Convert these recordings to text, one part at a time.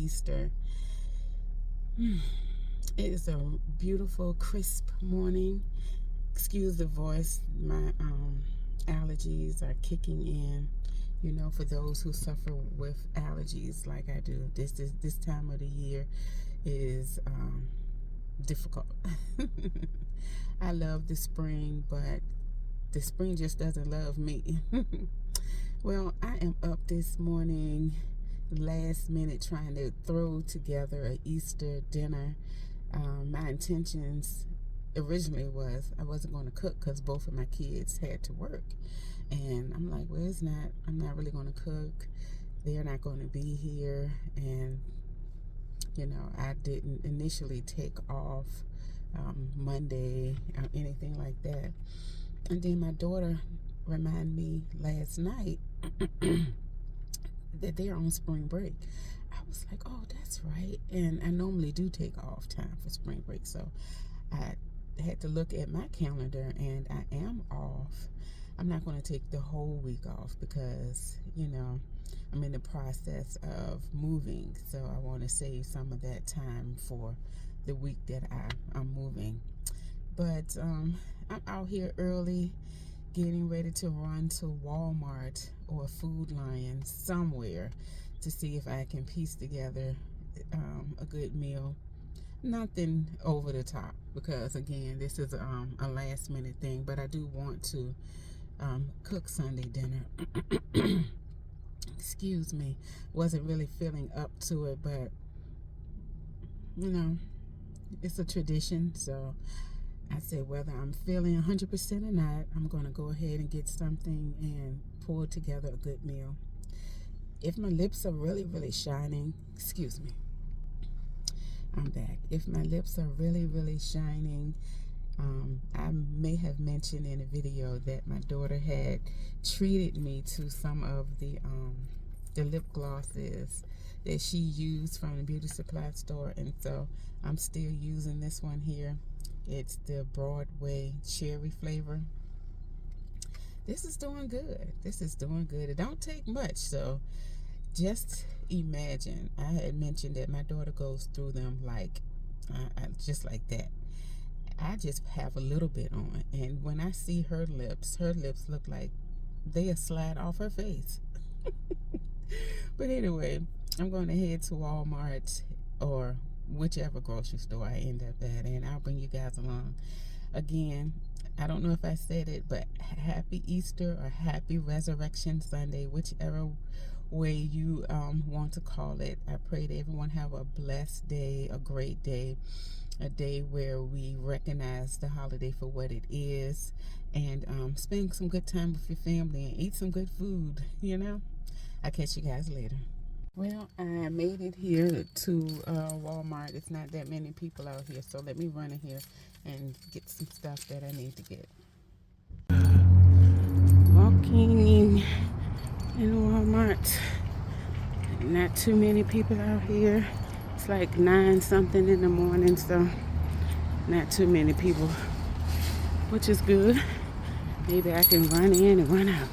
Easter. It is a beautiful, crisp morning. Excuse the voice, my allergies are kicking in. You know, for those who suffer with allergies like I do, this time of the year is difficult. I love the spring, but the spring just doesn't love me. Well, I am up this morning, last minute, trying to throw together a Easter dinner. My intentions originally was I wasn't going to cook because both of my kids had to work, and I'm like, well, I'm not really going to cook. They're not going to be here, and I didn't initially take off Monday or anything like that. And then my daughter reminded me last night that they're on spring break. I was like, oh, that's right. And I normally do take off time for spring break. So I had to look at my calendar, and I am off. I'm not going to take the whole week off because, I'm in the process of moving. So I want to save some of that time for the week that I'm moving. But I'm out here early, getting ready to run to Walmart or Food Lion somewhere to see if I can piece together a good meal. Nothing over the top because, again, this is a last minute thing, but I do want to cook Sunday dinner. Excuse me. Wasn't really feeling up to it, but it's a tradition, so I said whether I'm feeling 100% or not, I'm going to go ahead and get something and pull together a good meal. If my lips are really, really shining, excuse me, I'm back. If my lips are really, really shining, I may have mentioned in a video that my daughter had treated me to some of the lip glosses that she used from the beauty supply store, and so I'm still using this one here. It's the Broadway cherry flavor. This is doing good. It don't take much, so just imagine. I had mentioned that my daughter goes through them like just like that. I just have a little bit on, and when I see her lips look like they'll slide off her face. But anyway, I'm going to head to Walmart or whichever grocery store I end up at, and I'll bring you guys along. Again, I don't know if I said it, but happy Easter or happy Resurrection Sunday, whichever way you want to call it. I pray that everyone have a blessed day, a great day, a day where we recognize the holiday for what it is, and spend some good time with your family and eat some good food. I'll catch you guys later. Well, I made it here to Walmart. It's not that many people out here, so let me run in here and get some stuff that I need to get. Walking in Walmart. Not too many people out here. It's like 9 something in the morning, so not too many people, which is good. Maybe I can run in and run out.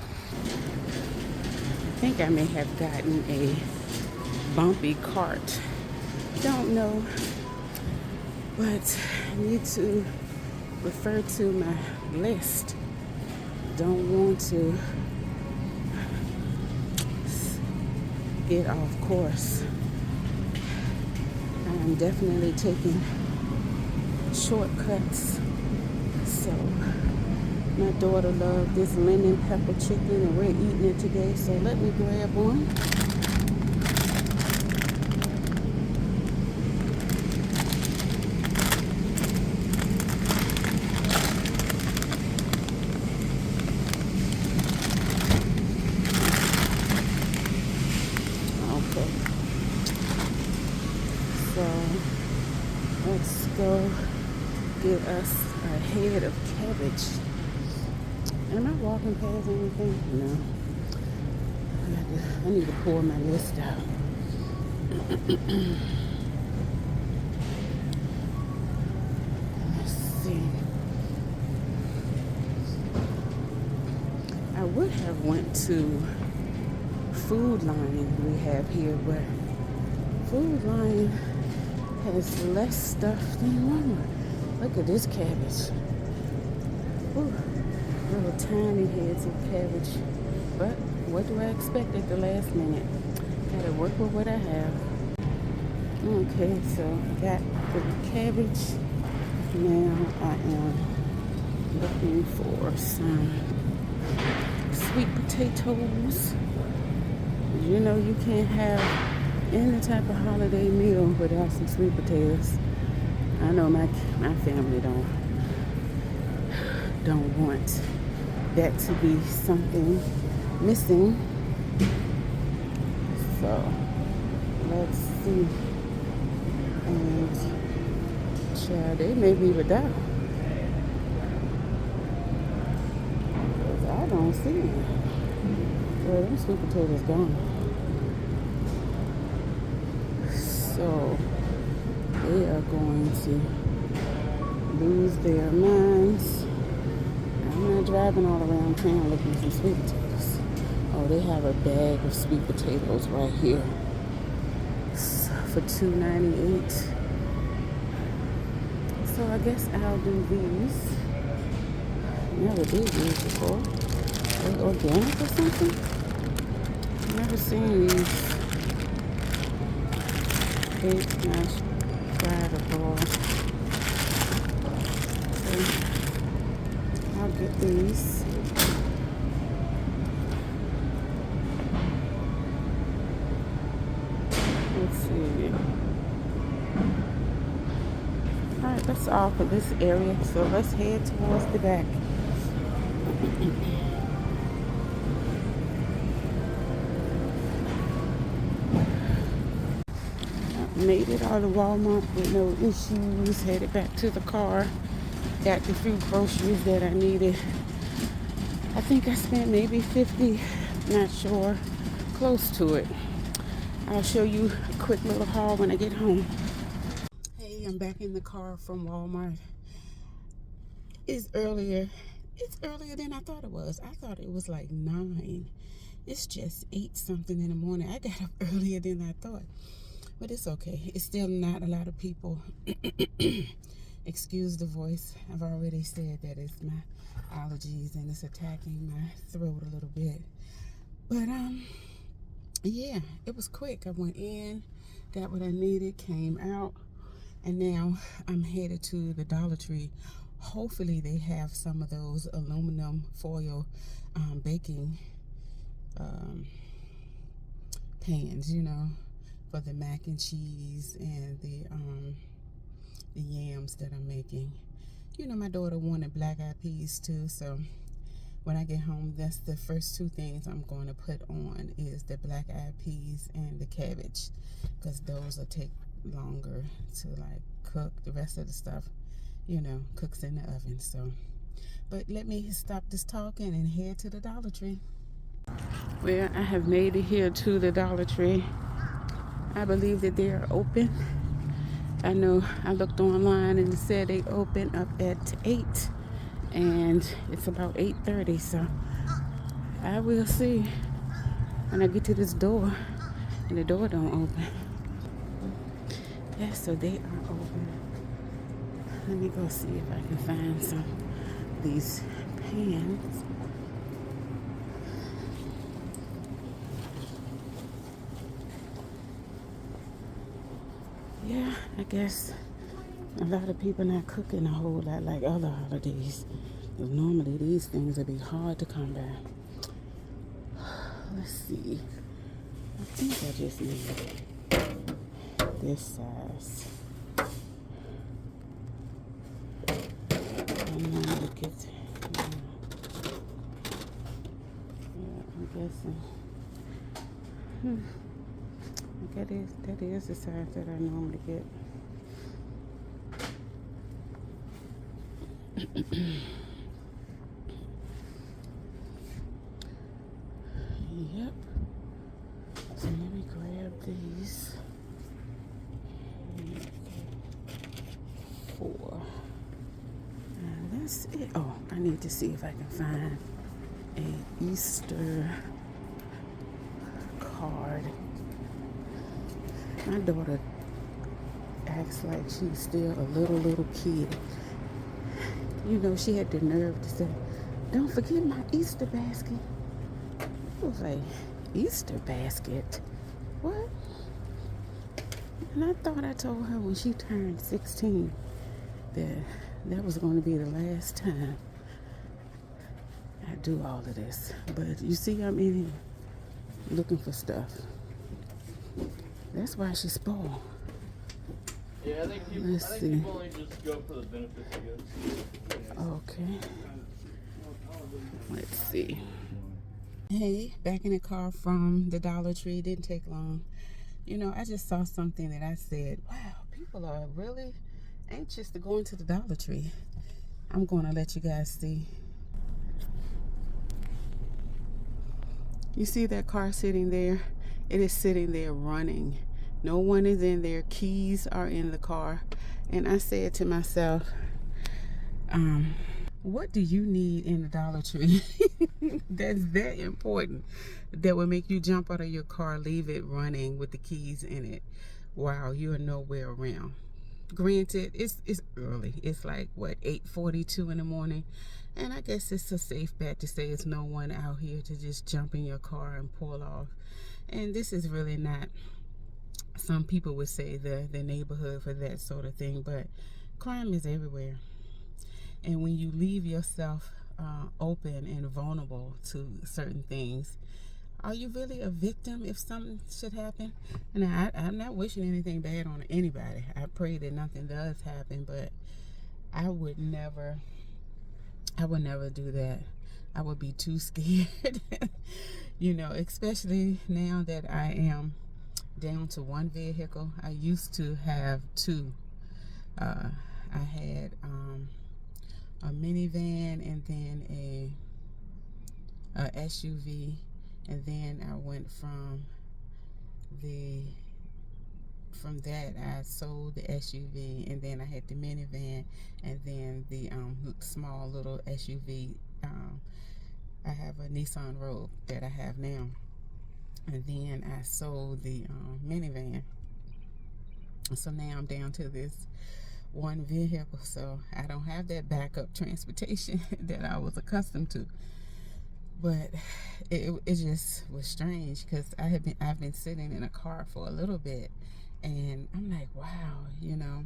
I think I may have gotten a bumpy cart. Don't know, but I need to refer to my list. Don't want to get off course. I'm definitely taking shortcuts. So my daughter loved this lemon pepper chicken, and we're eating it today, so let me grab one. Okay, so let's go get us a head of cabbage. Am I walking past anything? No. I need to pour my list out. Let's see. I would have went to Food Lion we have here, but Food Lion has less stuff than Walmart. Look at this cabbage. Ooh, little tiny heads of cabbage. But what do I expect at the last minute? Gotta work with what I have. Okay, so got the cabbage. Now I am looking for some sweet potatoes. You know you can't have any type of holiday meal without some sweet potatoes. I know my family don't want that to be something missing. So let's see. And child, they may be without. Because I don't see it. Well, them sweet potatoes gone. So they are going to lose their minds. I'm not driving all around town looking for sweet potatoes. Oh, they have a bag of sweet potatoes right here for $2.98. So I guess I'll do these. Never did these before. Are they organic or something? Never seen these. Baked, mashed, fried, or boiled. So I'll get these. Let's see. Alright, that's all for this area. So let's head towards the back. Made it out of Walmart with no issues. Headed back to the car. Got the few groceries that I needed. I think I spent maybe $50, not sure, close to it. I'll show you a quick little haul when I get home. Hey, I'm back in the car from Walmart. It's earlier than I thought it was. I thought it was like 9. It's just 8 something in the morning. I got up earlier than I thought. But it's okay. It's still not a lot of people. Excuse the voice. I've already said that it's my allergies and it's attacking my throat a little bit. But yeah, it was quick. I went in, got what I needed, came out, and now I'm headed to the Dollar Tree. Hopefully they have some of those aluminum foil baking pans, you know, for the mac and cheese and the yams that I'm making. You know, my daughter wanted black-eyed peas too, so when I get home, that's the first 2 things I'm going to put on is the black-eyed peas and the cabbage, because those will take longer to like cook. The rest of the stuff, you know, cooks in the oven. So, but let me stop this talking and head to the Dollar Tree. Well, I have made it here to the Dollar Tree. I believe that they are open. I know I looked online and it said they open up at 8 and it's about 8:30, so I will see when I get to this door and the door don't open. Yeah, so they are open. Let me go see if I can find some of these pans. Yeah, I guess a lot of people not cooking a whole lot like other holidays. Because normally these things would be hard to come by. Let's see. I think I just need this size. I normally get, I'm guessing. That is the size that I normally get. Yep. So let me grab these. 4. And that's it. Oh, I need to see if I can find a Easter card. My daughter acts like she's still a little kid. You know, she had the nerve to say, "Don't forget my Easter basket." I was like, "Easter basket? What?" And I thought I told her when she turned 16 that that was going to be the last time I do all of this. But you see, I'm in here looking for stuff. That's why she's spoiled. Yeah, I think people only just go for the benefits, I guess. Okay. Let's see. Hey, back in the car from the Dollar Tree. Didn't take long. You know, I just saw something that I said, wow, people are really anxious to go into the Dollar Tree. I'm going to let you guys see. You see that car sitting there? It is sitting there running. No one is in there. Keys are in the car. And I said to myself, what do you need in the Dollar Tree that's that important that would make you jump out of your car, leave it running with the keys in it while you're nowhere around? Granted, it's early. It's like, what, 8:42 in the morning? And I guess it's a safe bet to say it's no one out here to just jump in your car and pull off. And this is really not, some people would say, the neighborhood for that sort of thing, but crime is everywhere. And when you leave yourself open and vulnerable to certain things, are you really a victim if something should happen? And I'm not wishing anything bad on anybody. I pray that nothing does happen, but I would never do that. I would be too scared. You know, especially now that I am down to one vehicle. I used to have two. I had a minivan and then a SUV, and then I went from that I sold the SUV, and then I had the minivan, and then the small little SUV. I have a Nissan Rogue that I have now, and then I sold the minivan. So now I'm down to this one vehicle, so I don't have that backup transportation that I was accustomed to. But it just was strange because I've been sitting in a car for a little bit, and I'm like, wow, you know,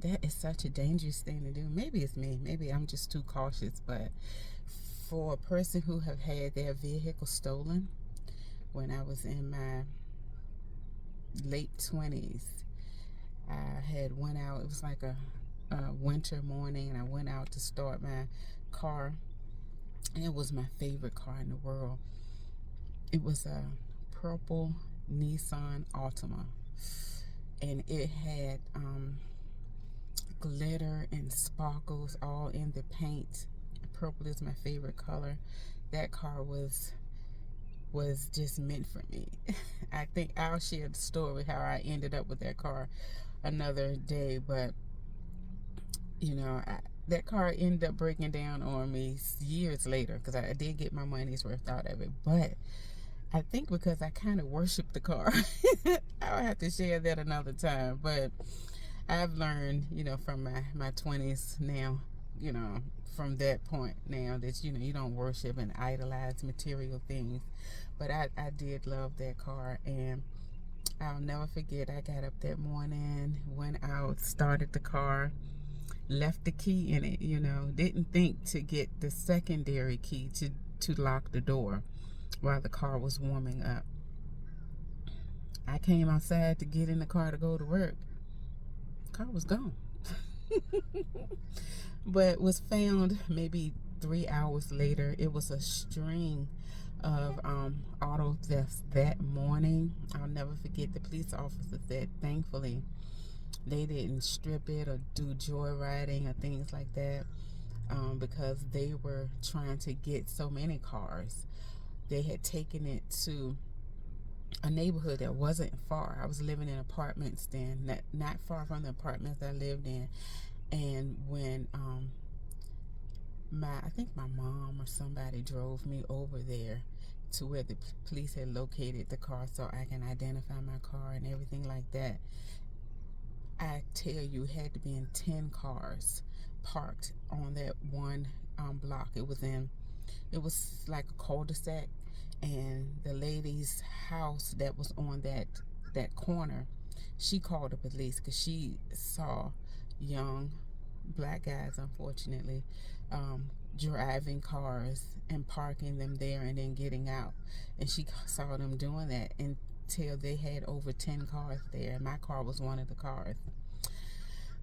that is such a dangerous thing to do. Maybe it's me. Maybe I'm just too cautious. But for a person who have had their vehicle stolen when I was in my late 20s, I had went out. It was like a winter morning, and I went out to start my car, and it was my favorite car in the world. It was a purple Nissan Altima, and it had glitter and sparkles all in the paint. Purple is my favorite color. That car was just meant for me. I think I'll share the story how I ended up with that car another day, but you know, that car ended up breaking down on me years later because I did get my money's worth out of it. But I think because I kind of worship the car. I'll have to share that another time. But I've learned, you know, from my 20s now, you know, from that point now that, you know, you don't worship and idolize material things. But I did love that car, and I'll never forget, I got up that morning, went out, started the car, left the key in it, you know, didn't think to get the secondary key to lock the door while the car was warming up. I came outside to get in the car to go to work. The car was gone. But was found maybe 3 hours later. It was a string of auto thefts that morning. I'll never forget, the police officer said thankfully they didn't strip it or do joyriding or things like that, because they were trying to get so many cars. They had taken it to a neighborhood that wasn't far. I was living in apartments then, not far from the apartments I lived in. And when I think my mom or somebody drove me over there, to where the police had located the car so I can identify my car and everything like that. I tell you, it had to be in 10 cars parked on that one block. It was like a cul-de-sac, and the lady's house that was on that corner, she called the police because she saw young black guys, unfortunately, driving cars and parking them there and then getting out. And she saw them doing that until they had over 10 cars there, and my car was one of the cars.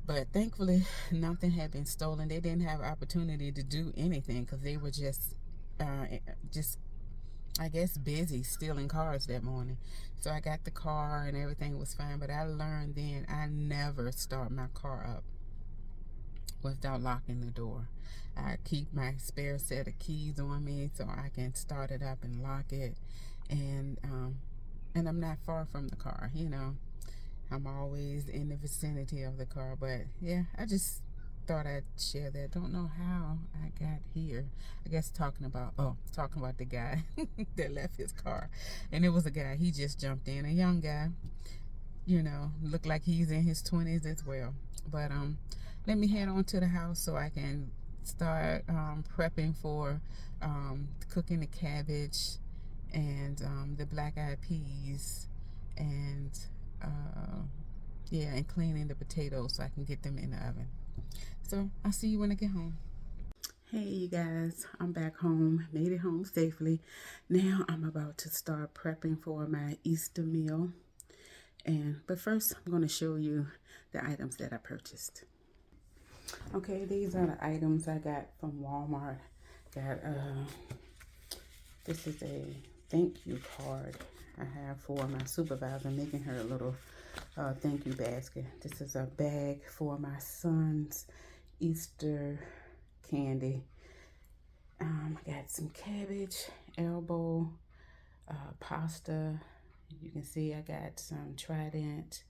But thankfully, nothing had been stolen. They didn't have opportunity to do anything because they were just I guess busy stealing cars that morning. So I got the car and everything was fine. But I learned then I never start my car up without locking the door. I keep my spare set of keys on me so I can start it up and lock it. And I'm not far from the car, you know. I'm always in the vicinity of the car. But yeah, I just thought I'd share that. Don't know how I got here. I guess talking about the guy that left his car. And it was a guy, he just jumped in, a young guy, you know, looked like he's in his 20s as well. But let me head on to the house so I can start prepping for cooking the cabbage and the black-eyed peas, and yeah, and cleaning the potatoes so I can get them in the oven. So I'll see you when I get home. Hey you guys, I'm back home, made it home safely. Now I'm about to start prepping for my Easter meal. But first I'm going to show you the items that I purchased. Okay, these are the items I got from Walmart. Got this is a thank you card I have for my supervisor, making her a little thank you basket. This is a bag for my son's Easter candy. I got some cabbage, elbow, pasta. You can see I got some Trident.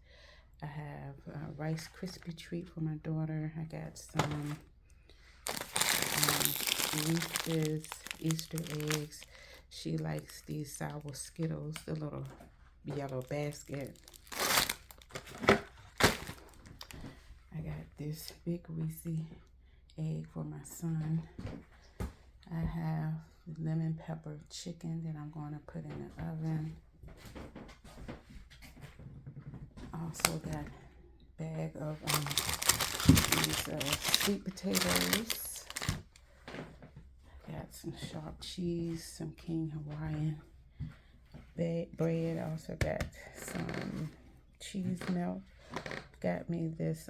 I have a Rice Krispie treat for my daughter. I got some Reese's Easter eggs. She likes these sour Skittles, the little yellow basket. I got this big Reese egg for my son. I have lemon pepper chicken that I'm going to put in the oven. Also got a bag of these sweet potatoes. Got some sharp cheese, some King Hawaiian bread. Also got some cheese melt. Got me this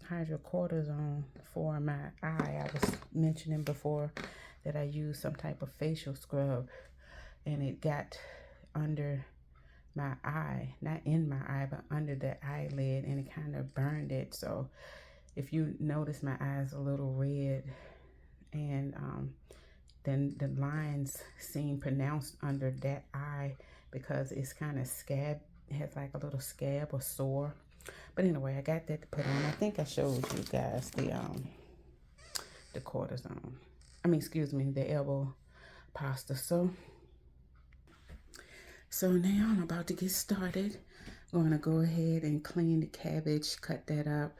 hydrocortisone for my eye. I was mentioning before that I used some type of facial scrub, and it got under my eye, not in my eye, but under the eyelid, and it kind of burned it. So if you notice, my eye's a little red, and then the lines seem pronounced under that eye because it's kind of scab. It has like a little scab or sore. But anyway, I got that to put on. I think I showed you guys the cortisone. The elbow pasta. So now I'm about to get started. I'm going to go ahead and clean the cabbage, cut that up,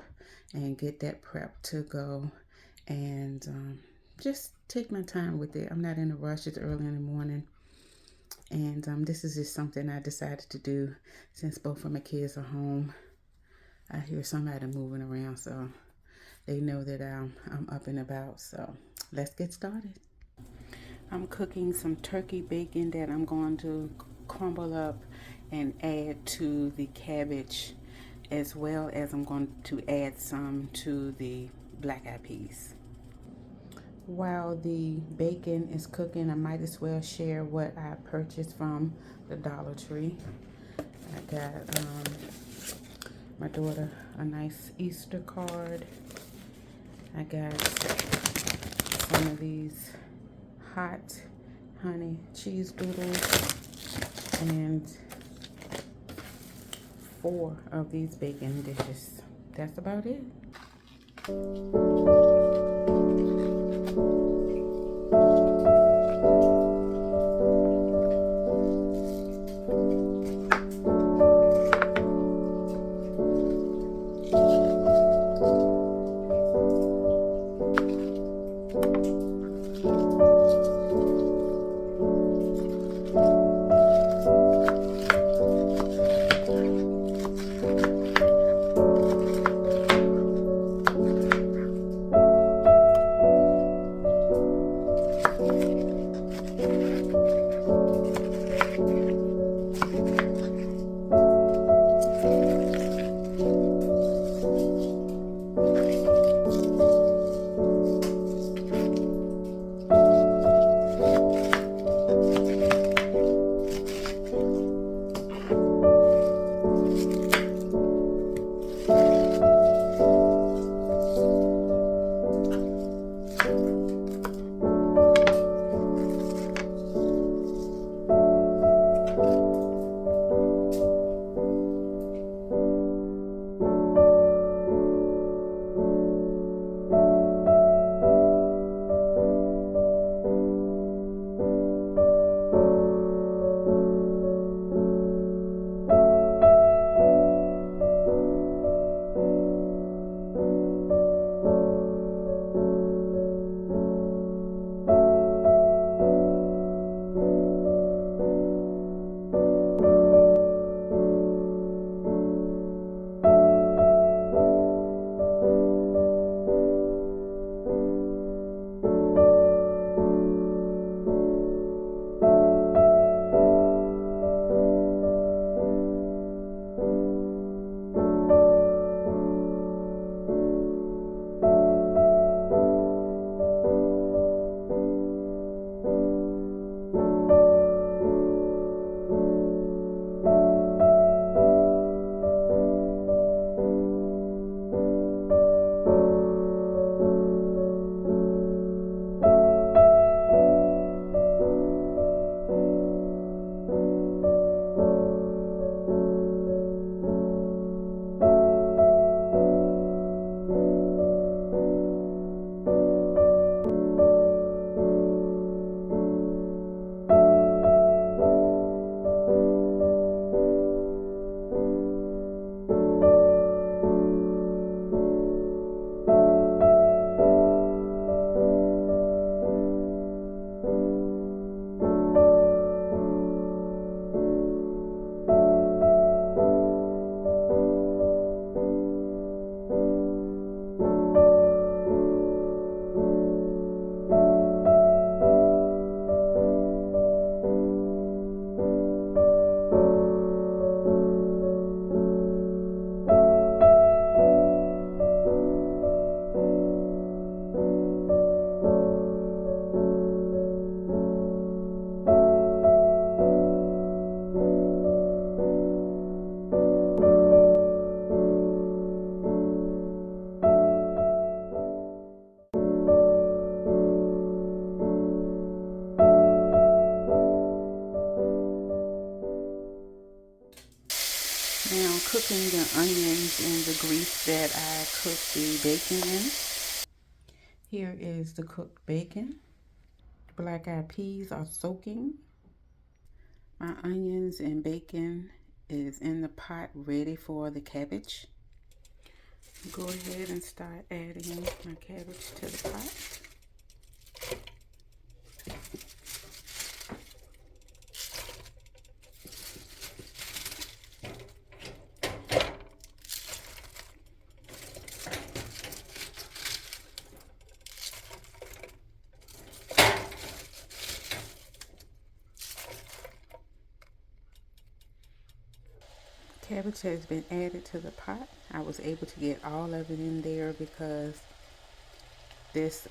and get that prep to go. And just take my time with it. I'm not in a rush. It's early in the morning. And this is just something I decided to do since both of my kids are home. I hear somebody moving around, so they know that I'm up and about. So let's get started. I'm cooking some turkey bacon that I'm going to crumble up and add to the cabbage, as well as I'm going to add some to the black-eyed peas. While the bacon is cooking, I might as well share what I purchased from the Dollar Tree. I got my daughter a nice Easter card. I got some of these hot honey cheese doodles and 4 of these bacon dishes. That's about it. is in the grease that I cooked the bacon in. Here is the cooked bacon. Black eyed peas are soaking. My onions and bacon is in the pot ready for the cabbage. Go ahead and start adding my cabbage to the pot. Cabbage has been added to the pot. I was able to get all of it in there because this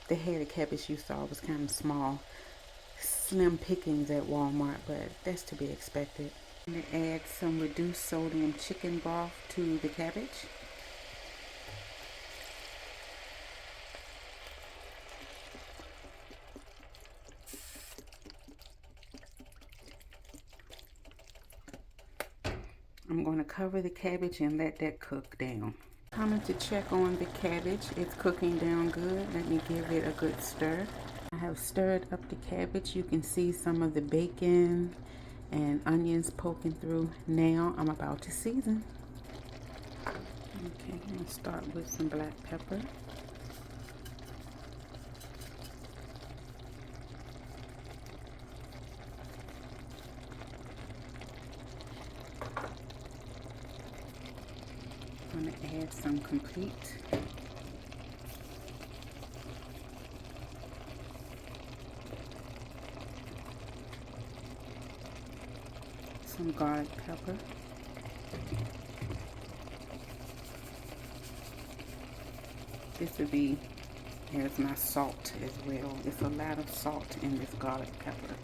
the head of cabbage you saw was kind of small, slim pickings at Walmart, but that's to be expected. I'm going to add some reduced sodium chicken broth to the cabbage. I'm going to cover the cabbage and let that cook down. Coming to check on the cabbage. It's cooking down good. Let me give it a good stir. I have stirred up the cabbage. You can see some of the bacon and onions poking through. Now I'm about to season. Okay, I'm going to start with some black pepper. I'm going to add some complete. Some garlic pepper. This will be as my salt as well. It's a lot of salt in this garlic pepper,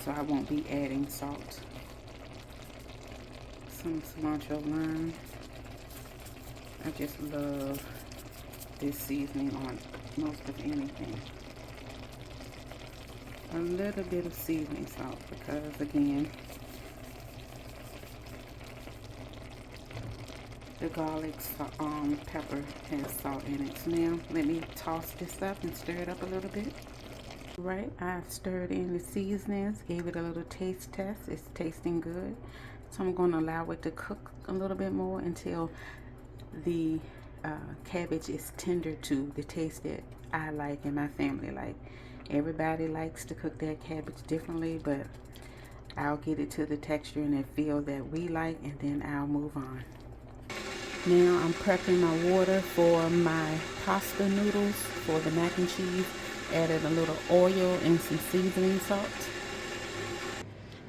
so I won't be adding salt. Some cilantro lime. I just love this seasoning on most of anything. A little bit of seasoning salt because, again, the garlic pepper has salt in it. So now let me toss this up and stir it up a little bit. Right, I've stirred in the seasonings, gave it a little taste test. It's tasting good. So I'm going to allow it to cook a little bit more until the cabbage is tender to the taste that I like and my family like. Everybody likes to cook their cabbage differently, but I'll get it to the texture and the feel that we like, and then I'll move on. Now I'm prepping my water for my pasta noodles for the mac and cheese. Added a little oil and some seasoning salt.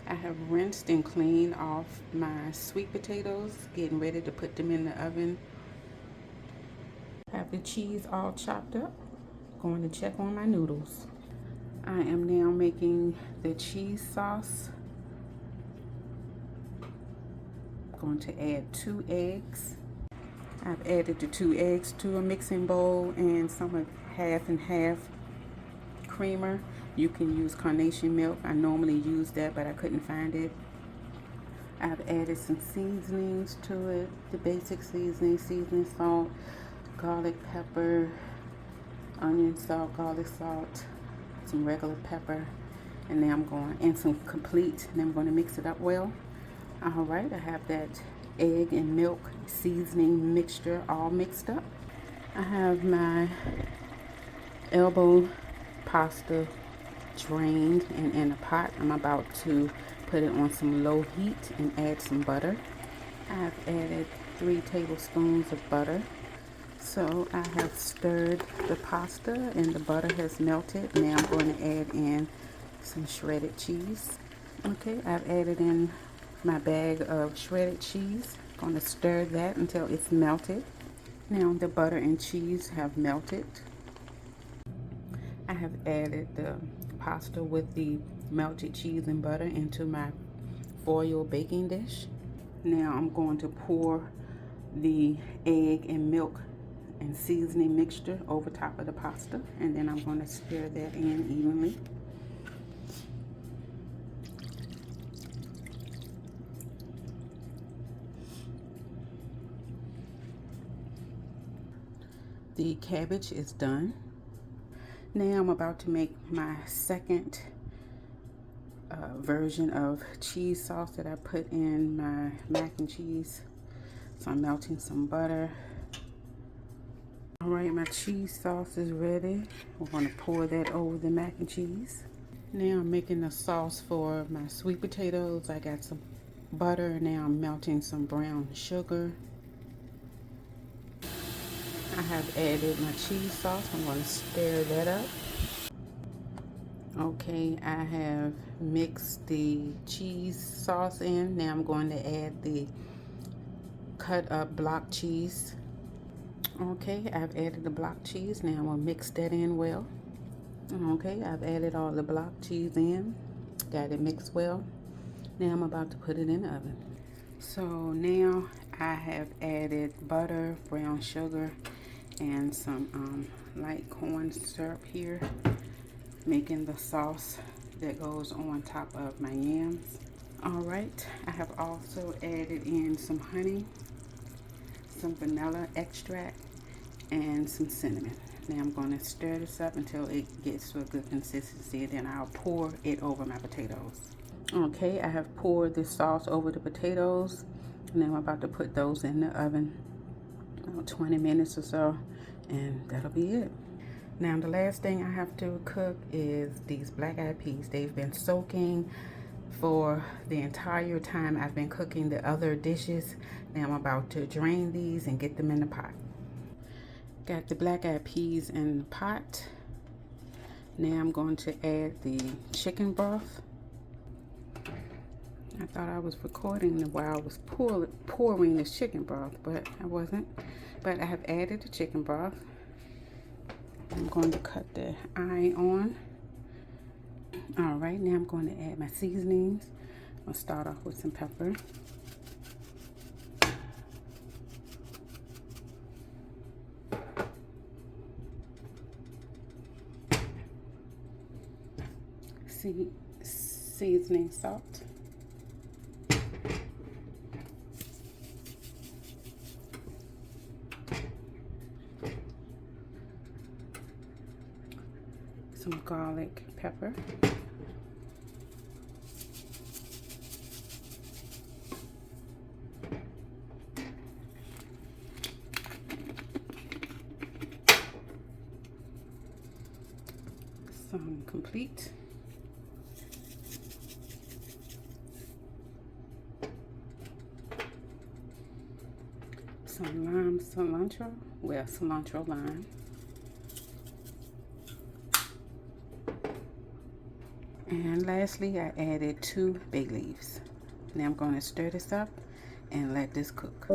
I have rinsed and cleaned off my sweet potatoes, getting ready to put them in the oven. I have the cheese all chopped up. Going to check on my noodles. I am now making the cheese sauce. Going to add 2 eggs. I've added the 2 eggs to a mixing bowl and some of half and half creamer. You can use carnation milk. I normally use that, but I couldn't find it. I've added some seasonings to it, the basic seasoning salt, garlic pepper, onion salt, garlic salt, some regular pepper, and now I'm going, and some complete, and I'm going to mix it up well. All right, I have that egg and milk seasoning mixture all mixed up. I have my elbow pasta drained and in a pot. I'm about to put it on some low heat and add some butter. I've added 3 tablespoons of butter. So I have stirred the pasta and the butter has melted. Now I'm going to add in some shredded cheese. Okay, I've added in my bag of shredded cheese. I'm going to stir that until it's melted. Now the butter and cheese have melted. I have added the pasta with the melted cheese and butter into my foil baking dish. Now I'm going to pour the egg and milk and seasoning mixture over top of the pasta, and then I'm going to stir that in evenly. The cabbage is done. Now I'm about to make my second version of cheese sauce that I put in my mac and cheese. So I'm melting some butter. All right, my cheese sauce is ready. We're going to pour that over the mac and cheese. Now I'm making the sauce for my sweet potatoes. I got some butter. Now I'm melting some brown sugar. I have added my cheese sauce. I'm going to stir that up. Okay, I have mixed the cheese sauce in. Now I'm going to add the cut up block cheese. Okay, I've added the block cheese. Now I'm going to mix that in well. Okay, I've added all the block cheese in. Got it mixed well. Now I'm about to put it in the oven. So now I have added butter, brown sugar, and some light corn syrup here, making the sauce that goes on top of my yams. All right, I have also added in some honey, some vanilla extract, and some cinnamon. Now I'm going to stir this up until it gets to a good consistency, then I'll pour it over my potatoes. Okay, I have poured this sauce over the potatoes. Now I'm about to put those in the oven about 20 minutes or so, and that'll be it. Now the last thing I have to cook is these black eyed peas. They've been soaking for the entire time I've been cooking the other dishes. Now I'm about to drain these and get them in the pot. Got the black eyed peas in the pot. Now I'm going to add the chicken broth. I thought I was recording while I was pouring the chicken broth, but I wasn't. But I have added the chicken broth. I'm going to cut the eye on. All right, now I'm going to add my seasonings. I'll start off with some pepper. Seasoning salt. Some garlic pepper. Some complete. Some lime cilantro, well, cilantro lime. And lastly, I added 2 bay leaves. Now I'm going to stir this up and let this cook.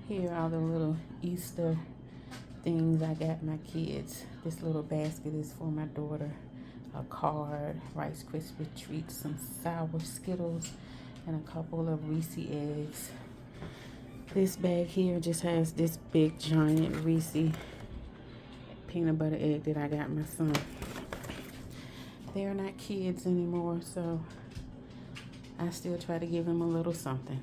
Here are the little Easter things I got my kids. This little basket is for my daughter. A card, Rice Krispie treats, some sour Skittles, and a couple of Reese eggs. This bag here just has this big giant Reese peanut butter egg that I got my son. They're not kids anymore, so I still try to give them a little something.